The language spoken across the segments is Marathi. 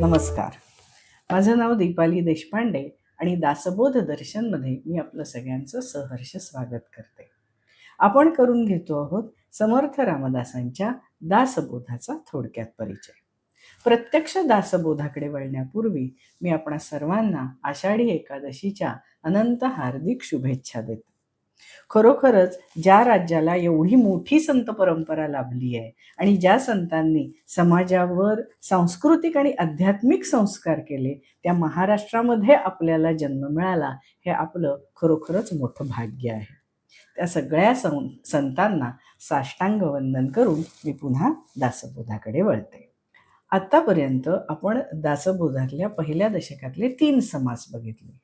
नमस्कार. माझं नाव दीपाली देशपांडे आणि दासबोध दर्शनमध्ये मी आपलं सगळ्यांचं सहर्ष स्वागत करते. आपण करून घेतो आहोत समर्थ रामदासांच्या दासबोधाचा थोडक्यात परिचय. प्रत्यक्ष दासबोधाकडे वळण्यापूर्वी मी आपणा सर्वांना आषाढी एकादशीच्या अनंत हार्दिक शुभेच्छा देते. खरोखरच ज्या राज्याला एवढी मोठी संत परंपरा लाभली आहे आणि ज्या संतांनी समाजावर सांस्कृतिक आणि आध्यात्मिक संस्कार केले, त्या महाराष्ट्रामध्ये आपल्याला जन्म मिळाला हे आपलं खरोखरच मोठं भाग्य आहे. त्या सगळ्या संतांना साष्टांग वंदन करून मी पुन्हा दासबोधाकडे वळते. आतापर्यंत आपण दासबोधातल्या पहिल्या दशकातले 3 समास बघितले.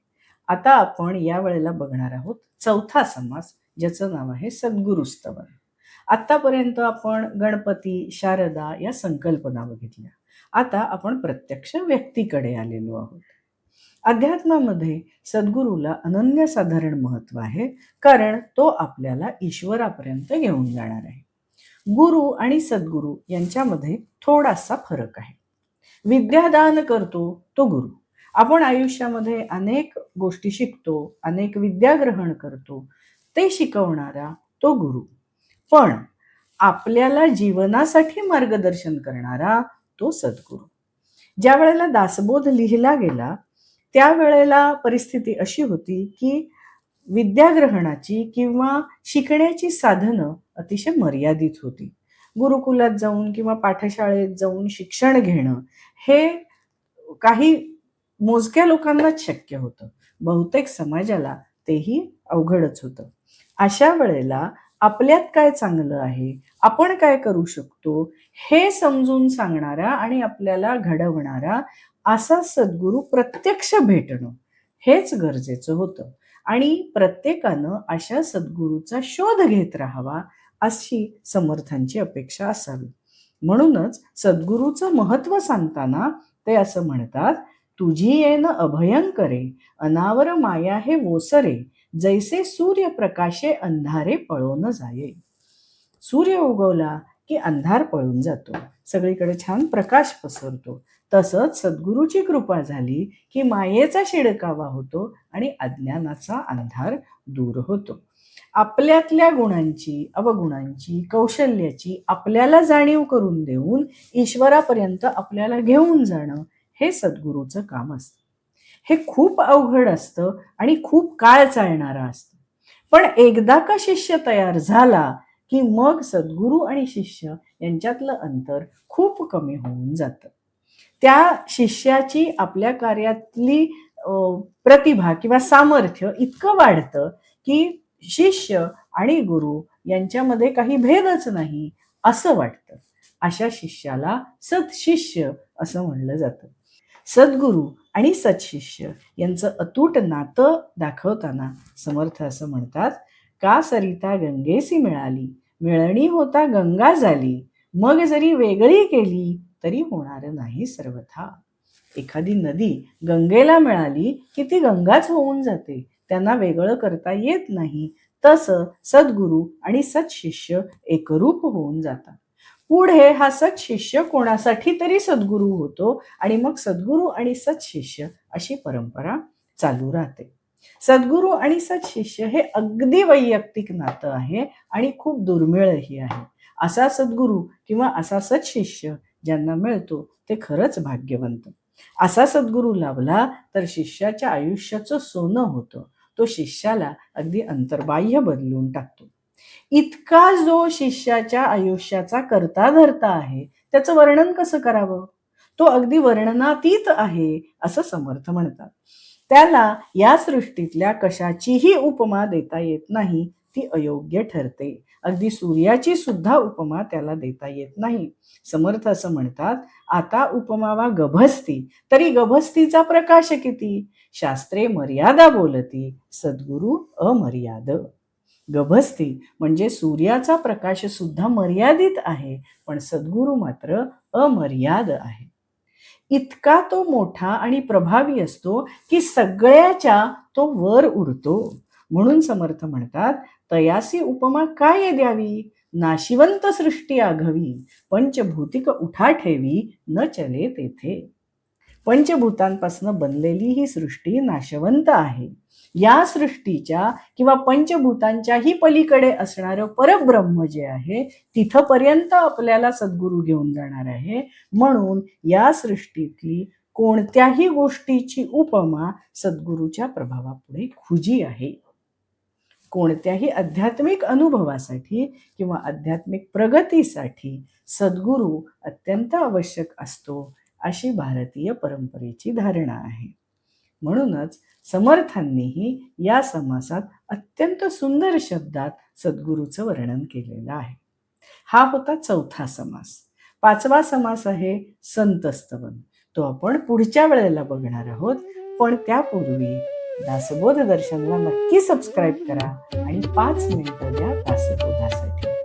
आता आपण या वेळेला बघणार आहोत चौथा समास, ज्याचं नाव आहे सद्गुरुस्तवन. आतापर्यंत आपण गणपती, शारदा या संकल्पना बघितल्या. आता आपण प्रत्यक्ष व्यक्तीकडे आलेलो आहोत. अध्यात्मामध्ये सद्गुरूला अनन्यसाधारण महत्व आहे, कारण तो आपल्याला ईश्वरापर्यंत घेऊन जाणार आहे. गुरु आणि सद्गुरू यांच्यामध्ये थोडासा फरक आहे. विद्यादान करतो तो गुरु. आपण आयुष्यामध्ये अनेक गोष्टी शिकतो, अनेक विद्या ग्रहण करतो, ते शिकवणारा तो गुरु. पण आपल्याला जीवनासाठी मार्गदर्शन करणारा तो सद्गुरू. ज्या वेळेला दासबोध लिहिला गेला त्यावेळेला परिस्थिती अशी होती की विद्याग्रहणाची किंवा शिकण्याची साधनं अतिशय मर्यादित होती. गुरुकुलात जाऊन किंवा पाठशाळेत जाऊन शिक्षण घेणं हे काही मोजक्या लोकांनाच शक्य होतं. बहुतेक समाजाला तेही अवघडच होतं. अशा वेळेला आपल्यात काय चांगलं आहे, आपण काय करू शकतो, हे समजून सांगणारा आणि आपल्याला घडवणारा असा सद्गुरू प्रत्यक्ष भेटणं हेच गरजेचं होतं. आणि प्रत्येकानं अशा सद्गुरूचा शोध घेत राहावा अशी समर्थांची अपेक्षा असावी. म्हणूनच सद्गुरूचं महत्व सांगताना ते असं म्हणतात, तुझी येन अभयंकरे अनावर माया हे ओसरे, जैसे सूर्य प्रकाशे अंधारे पळून जाये. सूर्य उगवला की अंधार पळून जातो, सगळीकडे छान प्रकाश पसरतो. तसंच सद्गुरूची कृपा झाली की मायेचा शिडकावा होतो आणि अज्ञानाचा अंधार दूर होतो. आपल्यातल्या गुणांची, अवगुणांची, कौशल्याची आपल्याला जाणीव करून देऊन ईश्वरापर्यंत आपल्याला घेऊन जाणं हे सद्गुरूचं काम असतं. हे खूप अवघड असतं आणि खूप काळ चालणारं असतं. पण एकदा का शिष्य तयार झाला की मग सद्गुरू आणि शिष्य यांच्यातलं अंतर खूप कमी होऊन जातं. त्या शिष्याची आपल्या कार्यातली प्रतिभा किंवा सामर्थ्य इतकं वाढतं की शिष्य आणि गुरु यांच्यामध्ये काही भेदच नाही असं वाटतं. अशा शिष्याला सत्शिष्य असं म्हणलं जातं. सद्गुरू आणि सत्शिष्य यांचं अतूट नातं दाखवताना समर्थ असं म्हणतात, का सरिता गंगेसी मिळाली, मिळणी होता गंगा झाली, मग जरी वेगळी केली तरी होणार नाही सर्वथा. एखादी नदी गंगेला मिळाली की ती गंगाच होऊन जाते, त्यांना वेगळं करता येत नाही. तसं सद्गुरू आणि सत्शिष्य एकरूप होऊन जातात. पुढे हा सत्शिष्य कोणासाठी तरी सद्गुरू होतो आणि मग सद्गुरू आणि सत्शिष्य अशी परंपरा चालू राहते. सद्गुरू आणि सत्शिष्य हे अगदी वैयक्तिक नातं आहे आणि खूप दुर्मिळही आहे. असा सद्गुरू किंवा असा सत्शिष्य ज्यांना मिळतो ते खरंच भाग्यवंत. असा सद्गुरू लाभला तर शिष्याच्या आयुष्याचं सोनं होतं. तो शिष्याला अगदी अंतर्बाह्य बदलून टाकतो. इतका जो शिष्याच्या आयुष्याचा करता धरता आहे त्याचं वर्णन कसं करावं, तो अगदी वर्णनातीत आहे असं समर्थ म्हणतात. त्याला या सृष्टीतल्या कशाचीही उपमा देता येत नाही, ती अयोग्य ठरते. अगदी सूर्याची सुद्धा उपमा त्याला देता येत नाही. समर्थ असं म्हणतात, आता उपमावा गभस्ती तरी गभस्तीचा प्रकाश किती, शास्त्रे मर्यादा बोलती सद्गुरू अमर्याद. गभस्ती म्हणजे सूर्याचा प्रकाश सुद्धा मर्यादित आहे, पण सद्गुरू मात्र अमर्याद आहे. इतका तो मोठा आणि प्रभावी असतो की सगळ्याच्या तो वर उडतो. म्हणून समर्थ म्हणतात, तयासी उपमा काय द्यावी, नाशिवंत सृष्टी आघवी, पंचभूतिक उठा ठेवी न चले तेथे. पंचभूतांपासून बनलेली ही सृष्टी नाशवंत आहे. या सृष्टीच्या किंवा पंचभूतांच्याही पलीकडे असणारं परब्रह्म जे आहे तिथपर्यंत आपल्याला सद्गुरू घेऊन जाणार आहे. म्हणून या सृष्टीतली कोणत्याही गोष्टीची उपमा सद्गुरूच्या प्रभावापुढे खुजी आहे. कोणत्याही आध्यात्मिक अनुभवासाठी किंवा आध्यात्मिक प्रगतीसाठी सद्गुरू अत्यंत आवश्यक असतो, अशी भारतीय परंपरेची धारणा आहे. म्हणूनच समर्थांनीही या समासात अत्यंत सुंदर शब्दात सद्गुरूचं वर्णन केलेलं आहे. हा होता चौथा समास. पाचवा समास आहे संतस्तवन. तो आपण पुढच्या वेळेला बघणार आहोत. पण त्यापूर्वी दासबोध दर्शनला नक्की सबस्क्राईब करा आणि 5 मिनिटं द्या दासबोधासाठी.